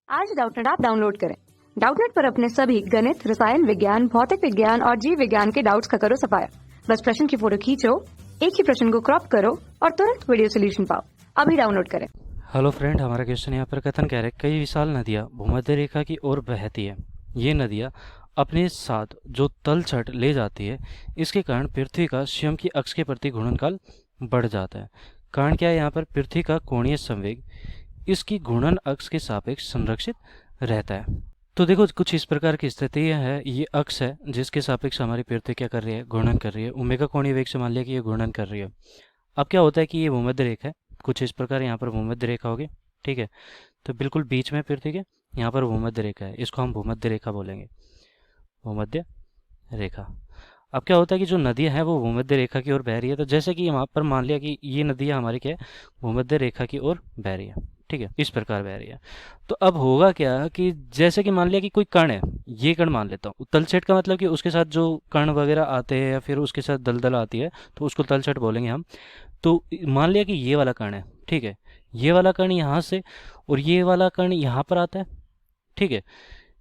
आज Doubtnut app download करें। Doubtnut पर अपने सभी गणित, रसायन विज्ञान, भौतिक विज्ञान और जीव विज्ञान के डाउट्स का करो सफाया। बस प्रश्न की फोटो खींचो, एक ही प्रश्न को क्रॉप करो और तुरंत वीडियो सोल्यूशन पाओ। अभी डाउनलोड करें। हेलो फ्रेंड, हमारा क्वेश्चन यहाँ पर कथन कह रहे हैं कई विशाल नदियाँ भूमध्य रेखा की ओर बहती है। ये नदियाँ अपने साथ जो तलछट ले जाती है, इसके कारण पृथ्वी का स्वयं की अक्ष के प्रति घूर्णनकाल बढ़ जाता है। कारण क्या है? यहाँ पर पृथ्वी का कोणीय संवेग इसकी घूर्णन अक्ष के सापेक्ष संरक्षित रहता है। तो देखो, कुछ इस प्रकार की स्थिति है। ये अक्ष है जिसके सापेक्ष हमारी पृथ्वी क्या कर रही है? घूर्णन कर रही है। ओमेगा कोणीय वेग से मान लिया कि ये घूर्णन कर रही है। अब क्या होता है कि ये भूमध्य रेखा है, कुछ इस प्रकार यहाँ पर भूमध्य रेखा होगी। ठीक है, तो बिल्कुल बीच में पृथ्वी के यहाँ पर भूमध्य रेखा है, इसको हम भूमध्य रेखा बोलेंगे, भूमध्य रेखा। अब क्या होता है कि जो नदियाँ हैं वो भूमध्य रेखा की ओर बह रही है। तो जैसे कि यहाँ पर मान लिया कि ये नदियाँ हमारी क्या है? भूमध्य रेखा की ओर बह रही है। ठीक है, इस प्रकार बह रही है। तो अब होगा क्या कि जैसे कि मान लिया कि कोई कण है, ये कण मान लेता हूँ। तलछट का मतलब कि उसके साथ जो कण वगैरह आते हैं या फिर उसके साथ दलदल आती है, तो उसको तलछट बोलेंगे हम। तो मान लिया कि ये वाला कण है। ठीक है, ये वाला कण यहाँ से और ये वाला कण यहाँ पर आता है। ठीक है,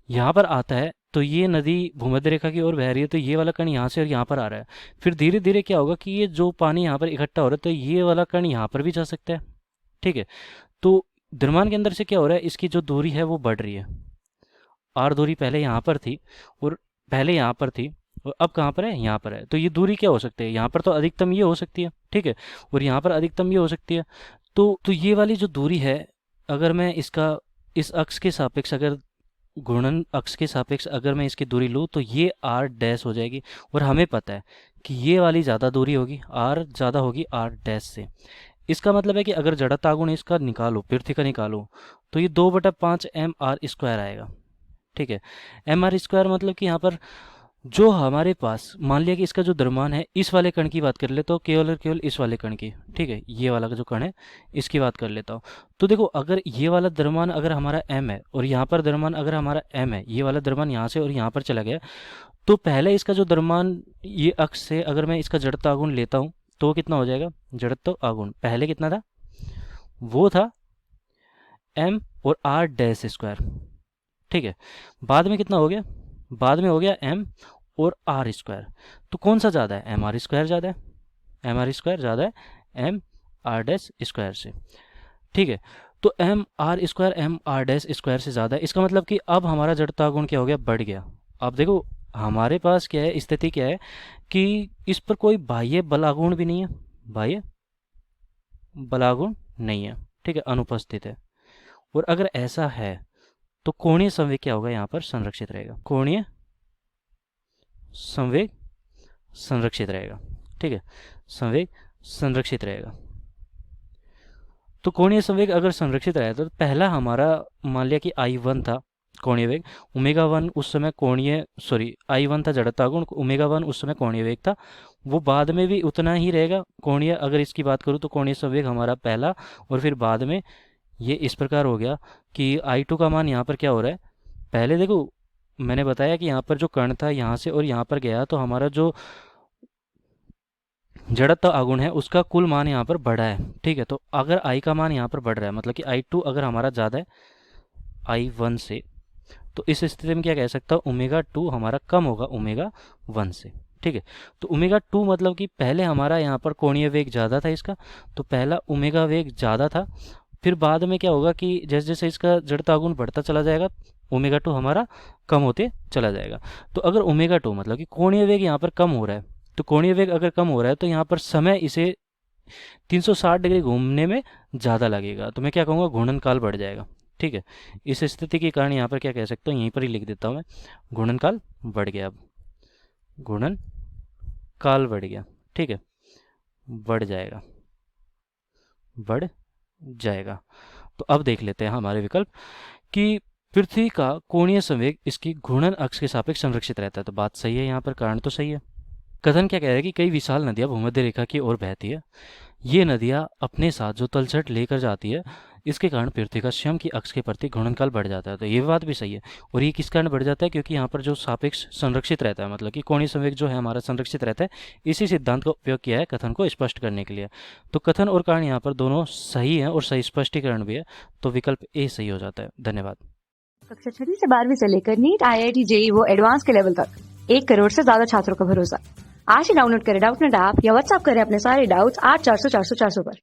यहाँ पर आता है तो ये नदी भूमध्य रेखा की ओर बह रही है, तो ये वाला कण यहाँ से और यहाँ पर आ रहा है। फिर धीरे धीरे क्या होगा कि ये जो पानी यहाँ पर इकट्ठा हो रहा है, तो ये वाला कण यहाँ पर भी जा सकता है। ठीक है, तो द्रव्यमान के अंदर से क्या हो रहा है? इसकी जो दूरी है वो बढ़ रही है। आर दूरी पहले यहाँ पर थी और पहले यहाँ पर थी और अब कहाँ पर है? यहाँ पर है। तो ये दूरी क्या हो सकती है? यहाँ पर तो अधिकतम ये हो सकती है। ठीक है, और यहाँ पर अधिकतम ये हो सकती है। तो ये वाली जो दूरी है, अगर मैं इसका इस अक्ष के सापेक्ष अगर घूर्णन अक्ष के सापेक्ष अगर मैं इसकी दूरी लूँ, तो ये आर डैश हो जाएगी। और हमें पता है कि ये वाली ज़्यादा दूरी होगी, आर ज़्यादा होगी आर डैश से। इसका मतलब है कि अगर जड़ता गुण इसका निकालो, पृथ्वी का निकालो, तो ये 2/5 एम आर स्क्वायर आएगा। ठीक है, एम आर स्क्वायर मतलब कि यहाँ पर जो हमारे पास मान लिया कि इसका जो द्रव्यमान है, इस वाले कण की बात कर लेता हूँ, केवल और केवल इस वाले कण की। ठीक है, ये वाला जो कण है इसकी बात कर लेता हूँ। तो देखो, अगर ये वाला द्रव्यमान अगर हमारा m है और यहाँ पर द्रव्यमान अगर हमारा m है, ये वाला द्रव्यमान यहाँ से और यहाँ पर चला गया, तो पहले इसका जो द्रव्यमान ये अक्ष से अगर मैं इसका जड़त्व आघूर्ण लेता हूँ, तो कितना हो जाएगा? जड़त्व आघूर्ण पहले कितना था? वो था m और r डैश स्क्वायर। ठीक है, बाद में कितना हो गया? बाद में हो गया m और आर स्क्वायर। तो कौन सा ज़्यादा है? एम आर स्क्वायर ज़्यादा है। एम आर स्क्वायर ज़्यादा है एम आर डैश स्क्वायर से। ठीक है, तो M R square M R dash square से ज़्यादा है। इसका मतलब कि अब हमारा जड़ता गुण क्या हो गया? बढ़ गया। अब देखो, हमारे पास क्या है? स्थिति क्या है कि इस पर कोई बाह्य बलागुण भी नहीं है, बाह्य बलागुण नहीं है। ठीक है, अनुपस्थित है। और अगर ऐसा है तो कोणीय संवेग क्या होगा? यहाँ पर संरक्षित रहेगा। कोणीय संवेग संरक्षित रहेगा। ठीक है, संवेग संरक्षित रहेगा। तो कोणीय संवेग अगर संरक्षित रहे तो पहला हमारा मान लिया कि I1 था कोणीय वेग, ओमेगा 1 उस समय कोणीय I1 था जड़ता गुण, ओमेगा 1 उस समय कोणीय वेग था। वो बाद में भी उतना ही रहेगा कोणीय। अगर इसकी बात करूँ तो कोणीय संवेग हमारा पहला, और फिर बाद में ये इस प्रकार हो गया कि I2 का मान यहाँ पर क्या हो रहा है? पहले देखो, मैंने बताया कि यहाँ पर जो कण था यहाँ से और यहाँ पर गया, तो हमारा जो जड़त्व आघूर्ण है उसका कुल मान यहाँ पर बढ़ा है। ठीक है, तो अगर I का मान यहाँ पर बढ़ रहा है, मतलब कि I2 अगर हमारा ज़्यादा है I1 से, तो इस स्थिति में क्या कह सकता हूँ? ओमेगा 2 हमारा कम होगा ओमेगा 1 से। ठीक है, तो ओमेगा 2 मतलब कि पहले हमारा यहाँ पर कोणीय वेग ज़्यादा था इसका, तो पहला ओमेगा वेग ज़्यादा था। फिर बाद में क्या होगा कि जैसे जैसे इसका जड़ता आघूर्ण बढ़ता चला जाएगा, ओमेगा 2 हमारा कम होते चला जाएगा। तो अगर ओमेगा 2 मतलब कि कोणीय वेग यहाँ पर कम हो रहा है, तो कोणीय वेग अगर कम हो रहा है तो यहाँ पर समय इसे 360 डिग्री घूमने में ज़्यादा लगेगा। तो मैं क्या कहूँगा? घूर्णन काल बढ़ जाएगा। ठीक है, इस स्थिति के कारण यहाँ पर क्या कह सकता हूँ? यहीं पर ही लिख देता हूँ मैं, घूर्णन काल बढ़ गया। अब घूर्णन काल बढ़ गया। ठीक है, बढ़ जाएगा, बढ़ जाएगा। तो अब देख लेते हैं हमारे विकल्प कि पृथ्वी का कोणीय संवेग इसकी घूर्णन अक्ष के सापेक्ष संरक्षित रहता है। तो बात सही है, यहाँ पर कारण तो सही है। कथन क्या कह रहा है कि कई विशाल नदियां भूमध्य रेखा की ओर बहती है। ये नदियां अपने साथ जो तलछट लेकर जाती है, इसके कारण पृथ्वी का स्वयं की अक्ष के प्रति घूर्णनकाल बढ़ जाता है। तो ये बात भी सही है। और ये किस कारण बढ़ जाता है? क्योंकि यहाँ पर जो सापेक्ष संरक्षित रहता है, मतलब कि कोणीय संवेग जो है हमारा संरक्षित रहता है। इसी सिद्धांत का उपयोग किया है कथन को स्पष्ट करने के लिए। तो कथन और कारण यहाँ पर दोनों सही है और सही स्पष्टीकरण भी है। तो विकल्प ए सही हो जाता है। धन्यवाद। कक्षा 6वीं से 12वीं से लेकर नीट, IIT, JEE वो एडवांस के लेवल तक 1 करोड़ से ज्यादा छात्रों का भरोसा। आज ही डाउनलोड करें डाउटनेट ऐप या व्हाट्सएप करें अपने सारे डाउट्स 8400 400 400 पर।